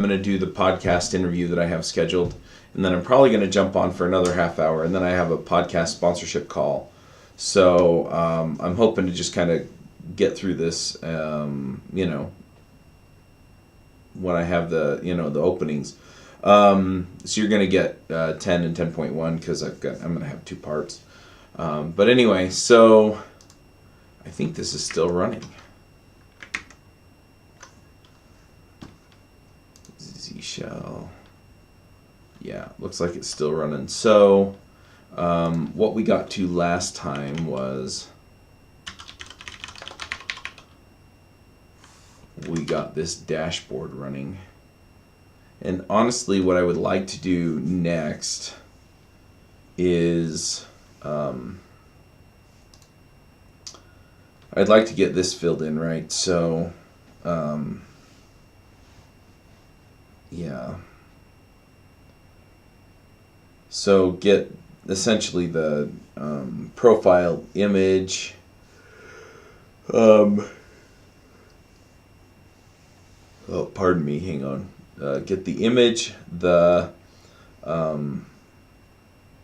I'm going to do the podcast interview that I have scheduled, and then I'm probably going to jump on for another half hour, and then I have a podcast sponsorship call. So I'm hoping to just kind of get through this, when I have the openings. So you're going to get 10 and 10.1 because I'm going to have two parts. But anyway, so I think this is still running. Z-shell. Yeah, looks like it's still running. So what we got to last time was we got this dashboard running. And honestly, what I would like to do next is I'd like to get this filled in, right? So yeah. So get essentially the profile image. Oh, pardon me. Hang on. Get the image, the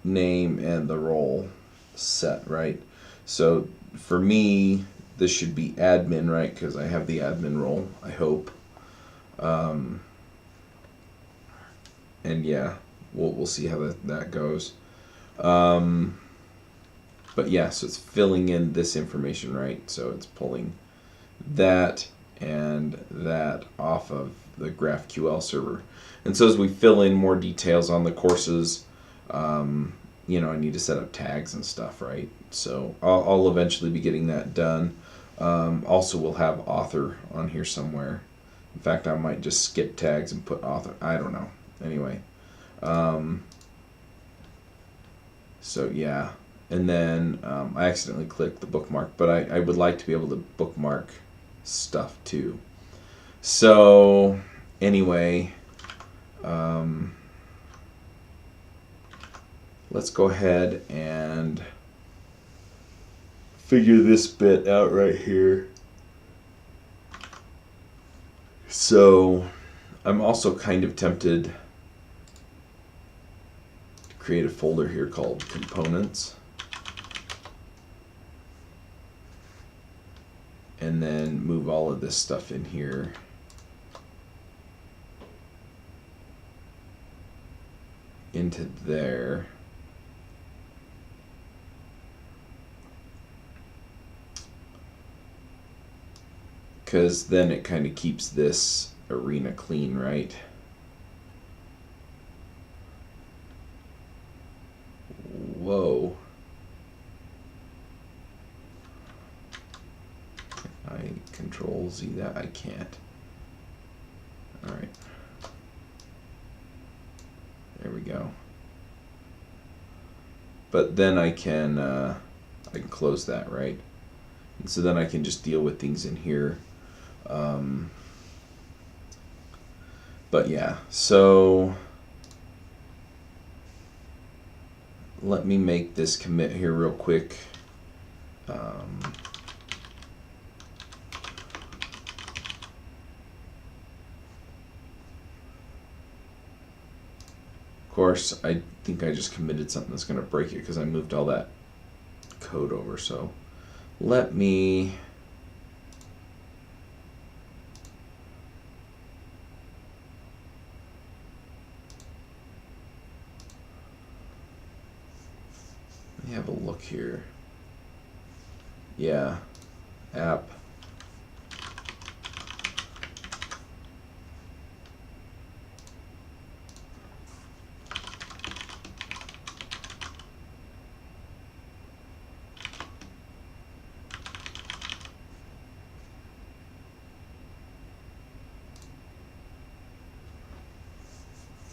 name, and the role set, right? So for me, this should be admin, right? Because I have the admin role, I hope. And yeah, we'll see how that goes. But yeah, so it's filling in this information, right? So it's pulling that and that off of the GraphQL server. And so as we fill in more details on the courses, I need to set up tags and stuff, right? So I'll eventually be getting that done. Also, we'll have author on here somewhere. In fact, I might just skip tags and put author. I don't know. Anyway. So yeah. And then I accidentally clicked the bookmark, but I would like to be able to bookmark stuff too. So anyway, let's go ahead and figure this bit out right here. So I'm also kind of tempted to create a folder here called components. And then move all of this stuff in here. Into there. Because then it kind of keeps this arena clean, right? Whoa. I control Z that. I can't. Alright. There we go. But then I can close that, right? And so then I can just deal with things in here. But yeah, so let me make this commit here real quick. Of course, I think I just committed something that's going to break it because I moved all that code over. So let me have a look here. Yeah, app.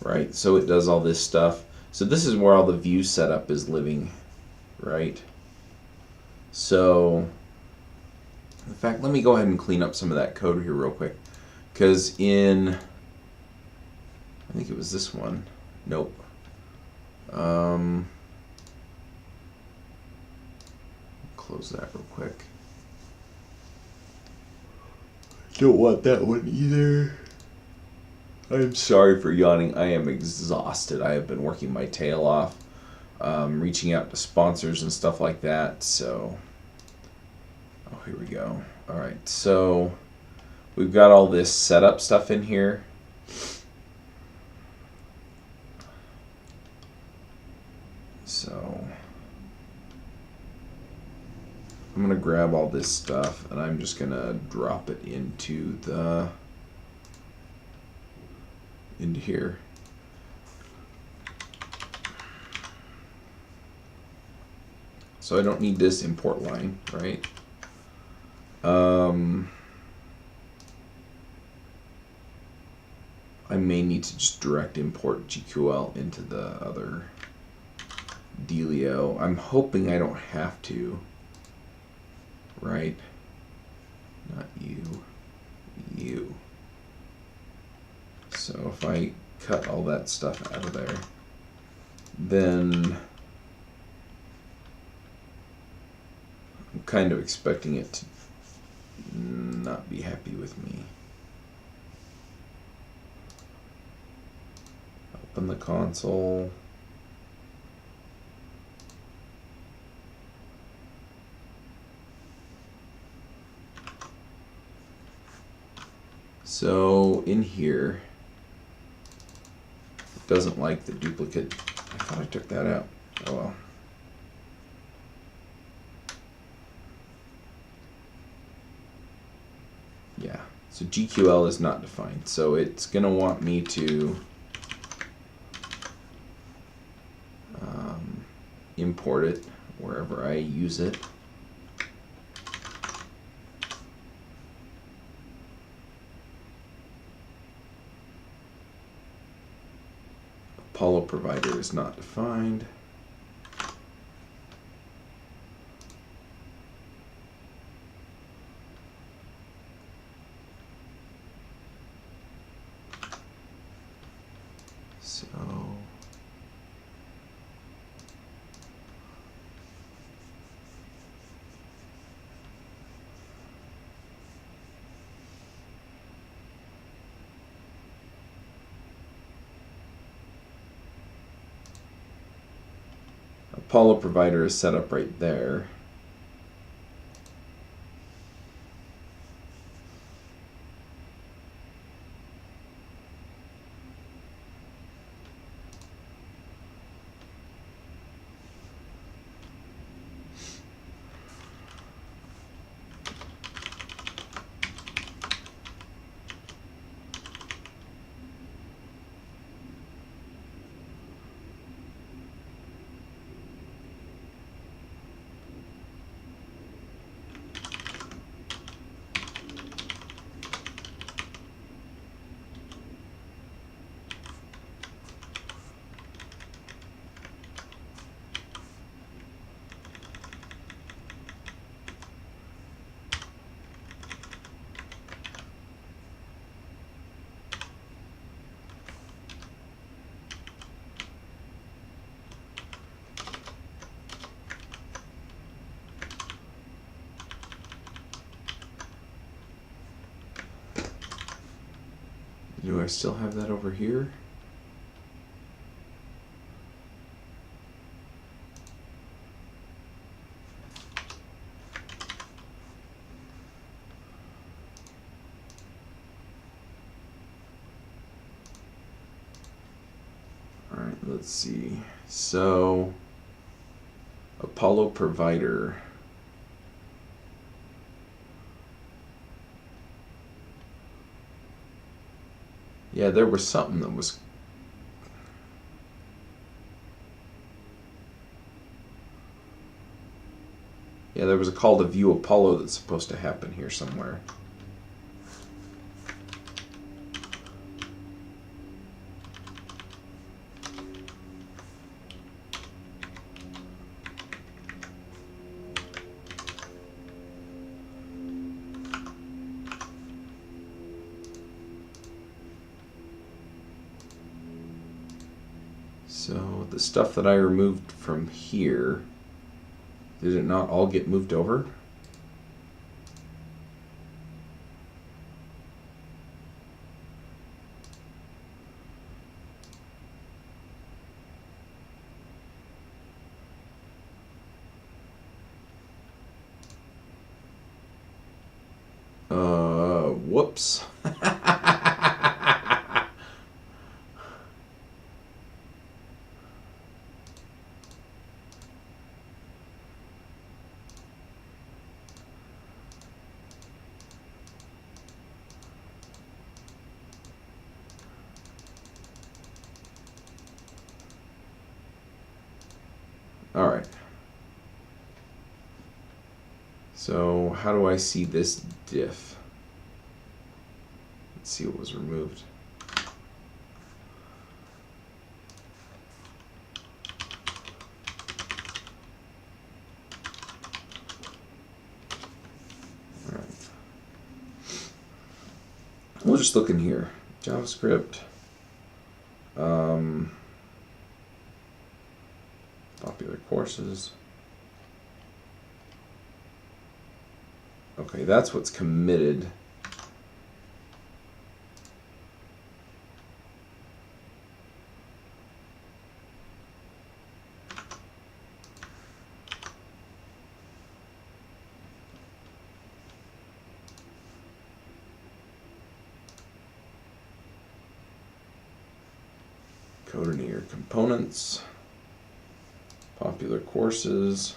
Right, so it does all this stuff. So this is where all the view setup is living, right? So, in fact, let me go ahead and clean up some of that code here real quick. Because I think it was this one. Nope. Close that real quick. Don't want that one either. I'm sorry for yawning. I am exhausted. I have been working my tail off, reaching out to sponsors and stuff like that. So, oh, here we go. All right, so we've got all this setup stuff in here. So I'm gonna grab all this stuff and I'm just gonna drop it into here. So I don't need this import line, right? I may need to just direct import GQL into the other dealio. I'm hoping I don't have to, right? Not you, you. So if I cut all that stuff out of there, then I'm kind of expecting it to not be happy with me. Open the console. So in here, it doesn't like the duplicate. I thought I took that out. Oh well. Yeah, so GQL is not defined. So it's going to want me to import it wherever I use it. Apollo provider is not defined. So Apollo provider is set up right there. Do I still have that over here? All right, let's see. So Apollo provider. Yeah, there was something that was. Yeah, there was a call to view Apollo that's supposed to happen here somewhere. So the stuff that I removed from here, did it not all get moved over? Whoops. All right. So how do I see this diff? Let's see what was removed. All right. We'll just look in here. JavaScript. Popular courses. Okay, that's what's committed. Codineer components. Popular courses.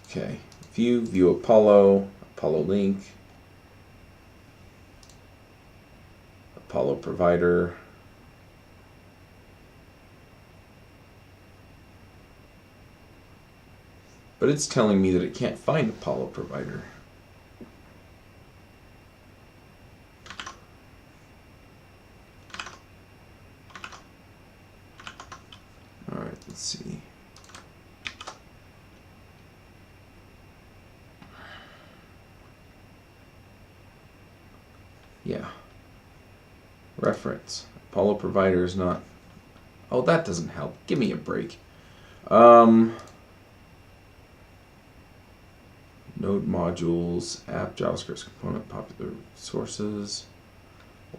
Okay, view Apollo, Apollo link, Apollo provider. But it's telling me that it can't find Apollo provider. All right, let's see. Yeah. Reference. Apollo provider is not. Oh, that doesn't help. Give me a break. Node modules, app, JavaScript component, popular sources,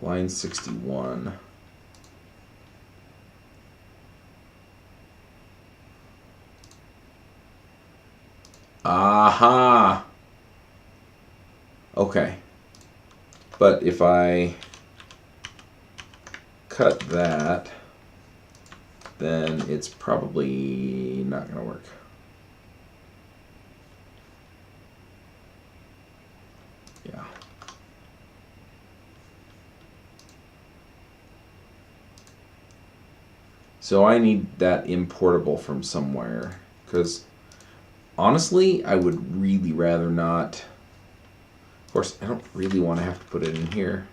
line 61. Aha! Okay. But if I cut that, then it's probably not going to work. Yeah. So I need that importable from somewhere, because honestly, I would really rather not. Of course, I don't really want to have to put it in here.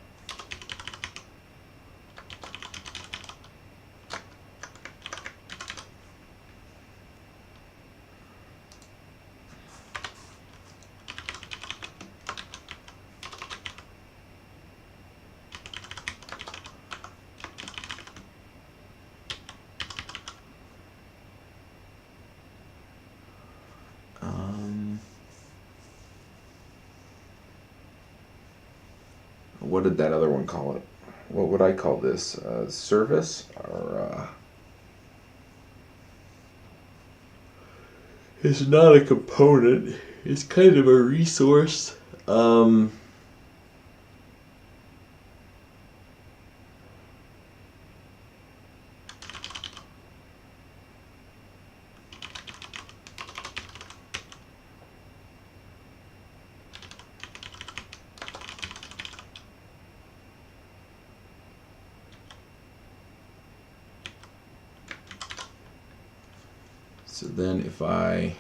What did that other one call it? What would I call this? Service? Or it's not a component. It's kind of a resource. So then if I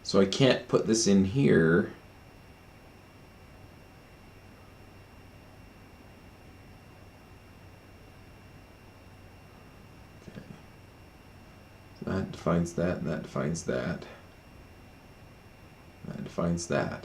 so I can't put this in here. Okay. So that defines that, and that defines that. That defines that.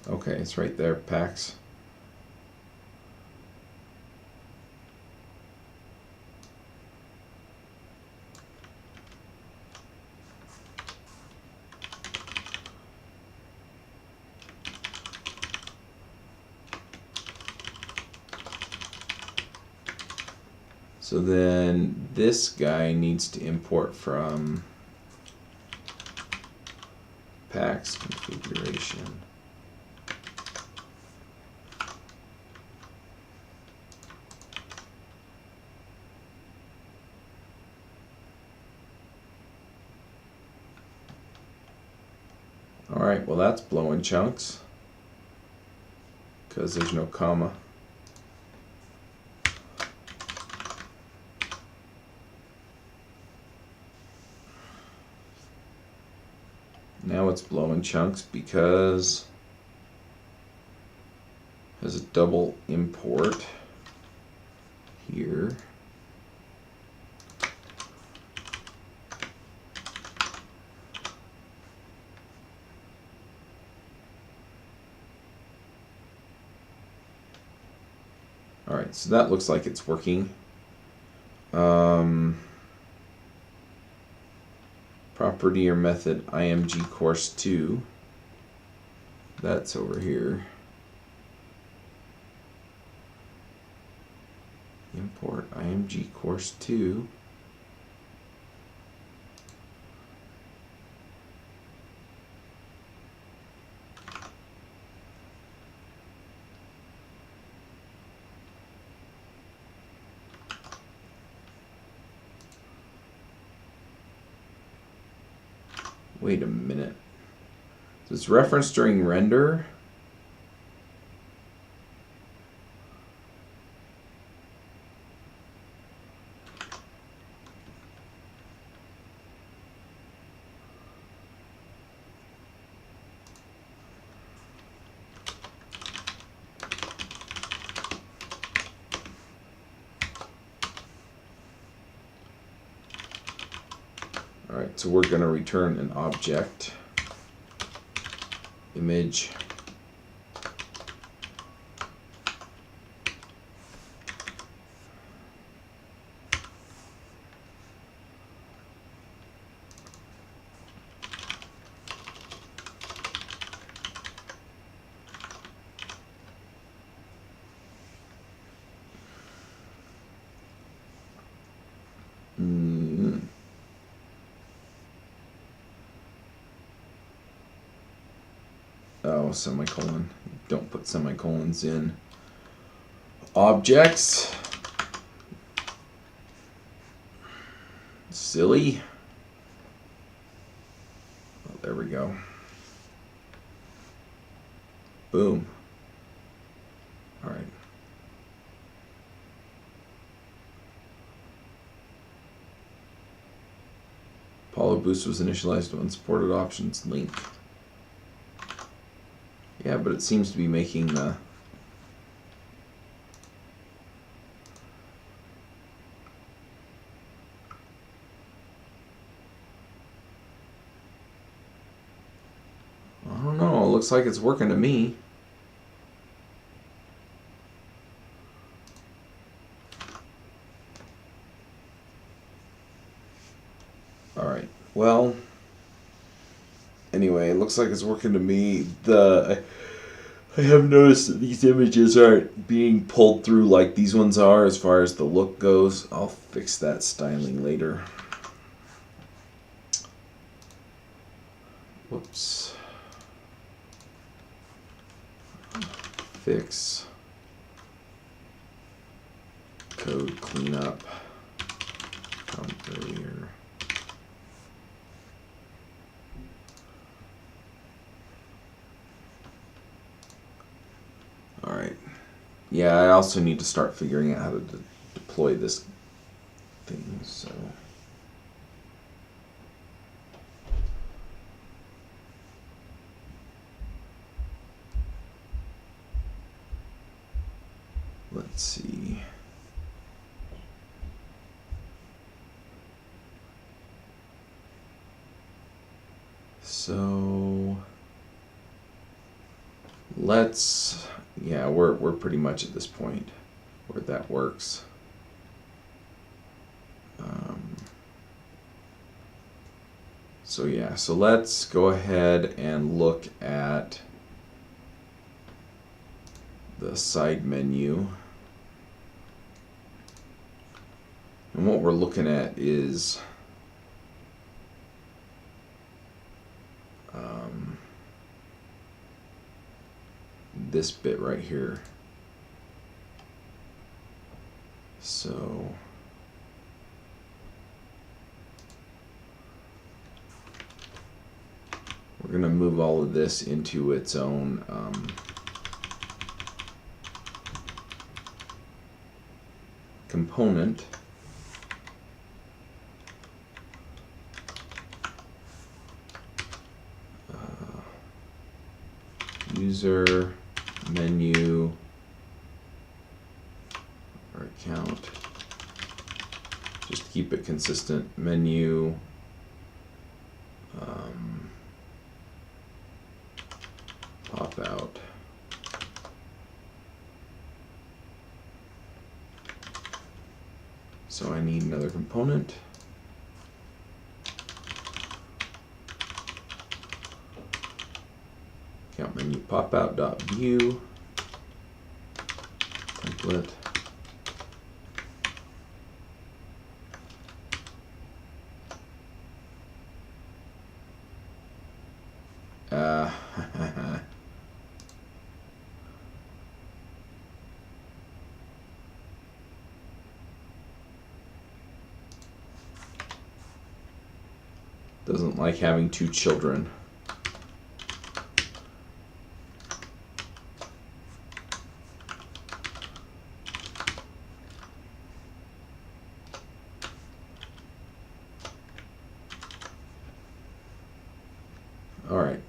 Okay, it's right there, packs. So then this guy needs to import from packs configuration. All right, well that's blowing chunks because there's no comma. Now it's blowing chunks because it has a double import here. All right, so that looks like it's working. Property or method img course 2. That's over here. Import img course 2. Wait a minute. So it's referenced during render. All right, so we're going to return an object image. Oh, semicolon. Don't put semicolons in objects. Silly. Oh, there we go. Boom. All right. Apollo Boost was initialized to unsupported options link. Yeah, but it seems to be making the... I don't know, it looks like it's working to me. Alright, well... Anyway, it looks like it's working to me. I have noticed that these images aren't being pulled through like these ones are as far as the look goes. I'll fix that styling later. Whoops. Fix. Code cleanup. From earlier. Alright. Yeah, I also need to start figuring out how to deploy this thing, so... Let's see. So... let's, yeah, we're pretty much at this point where that works. So yeah, so let's go ahead and look at the side menu. And what we're looking at is this bit right here. So we're going to move all of this into its own component. User menu or account. Just keep it consistent. Menu. Pop out. So I need another component. Account menu pop out dot view template. Doesn't like having two children. All right.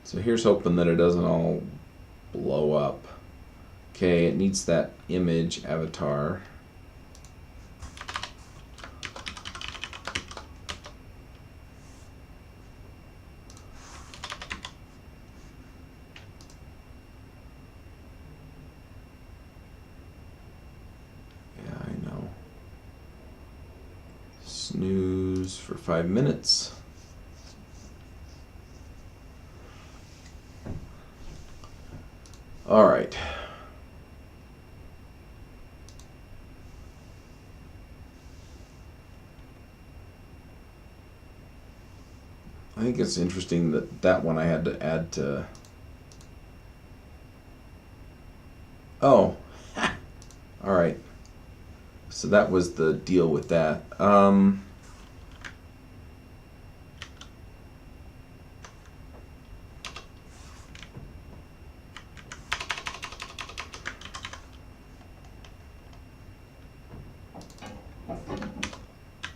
So here's hoping that it doesn't all blow up. Okay, it needs that image avatar. Snooze for 5 minutes. All right. I think it's interesting that that one I had to add to. Oh, all right. So that was the deal with that.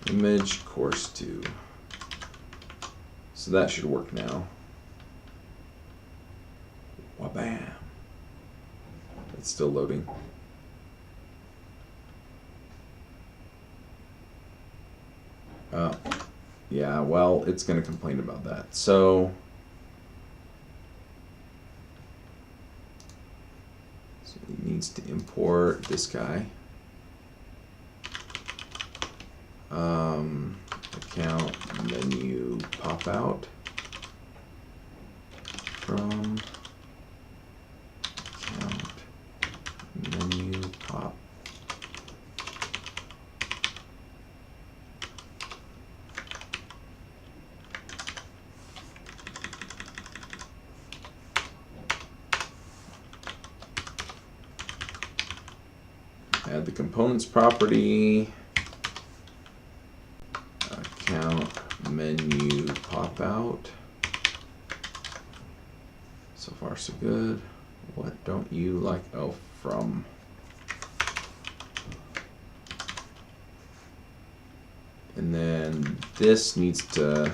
Image course 2. So that should work now. Wabam. It's still loading. Yeah, well, it's going to complain about that. So it needs to import this guy. Account menu pop out from account menu pop. Add the components property. Account menu pop out. So far so good. What don't you like? Oh, from. And then this needs to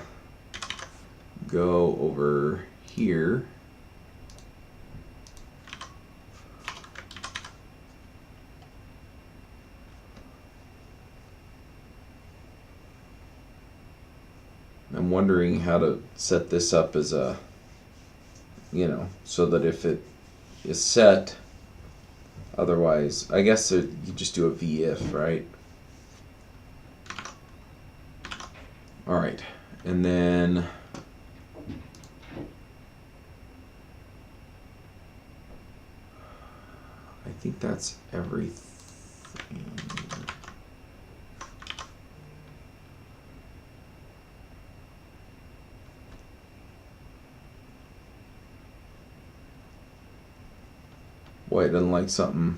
go over here. I'm wondering how to set this up as a, so that if it is set, otherwise, I guess you just do a v-if, right? All right, and then I think that's everything. Boy, it doesn't like something.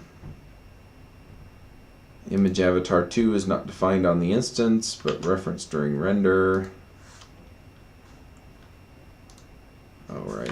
Image avatar 2 is not defined on the instance, but referenced during render. All right.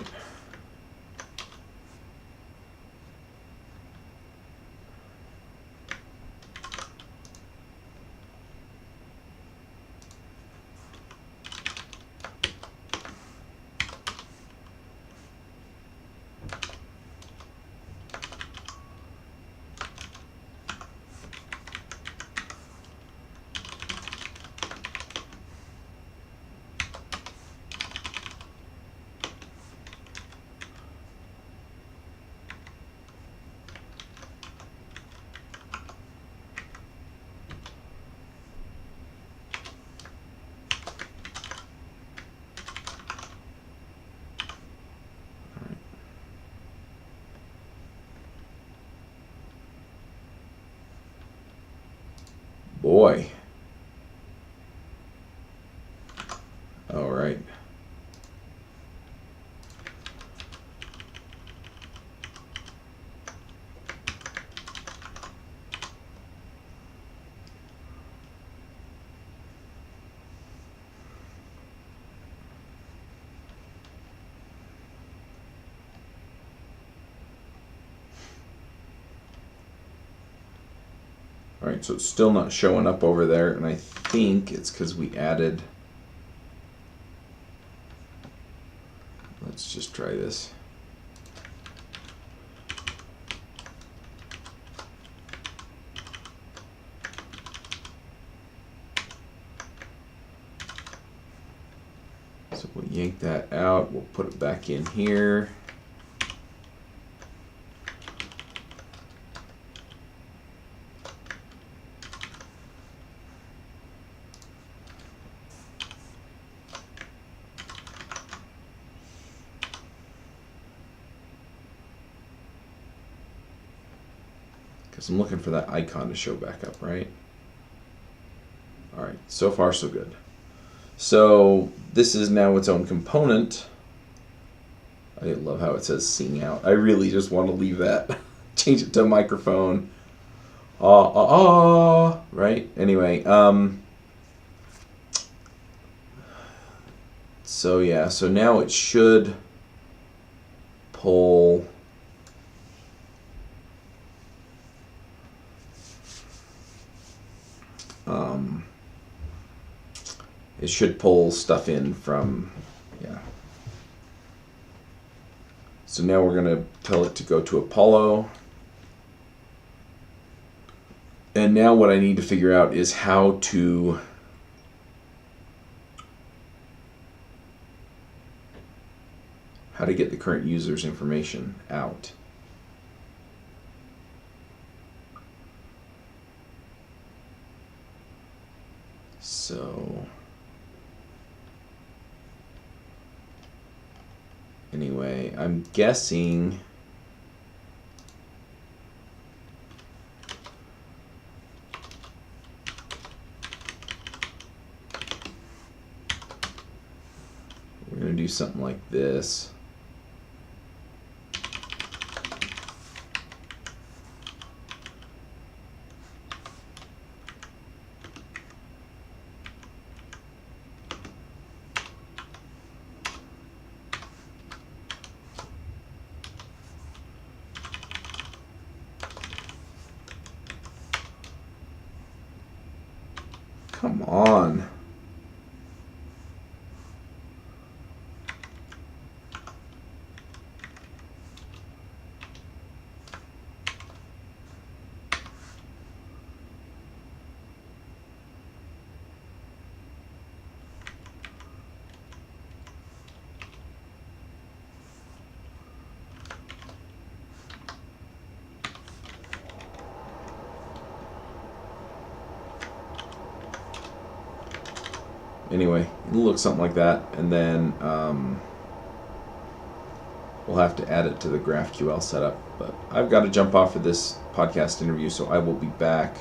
Boy. All right. All right, so it's still not showing up over there, and I think it's because we added. Let's just try this. So we'll yank that out, we'll put it back in here. Because I'm looking for that icon to show back up, right? All right, so far so good. So this is now its own component. I love how it says sing out. I really just want to leave that. Change it to a microphone. Right? Anyway, so yeah, so now it should pull it should pull stuff in from, yeah. So now we're going to tell it to go to Apollo. And now what I need to figure out is how to get the current user's information out. So anyway, I'm guessing we're going to do something like this. Come on. anyway, it'll look something like that, and then we'll have to add it to the GraphQL setup. But I've got to jump off for this podcast interview, so I will be back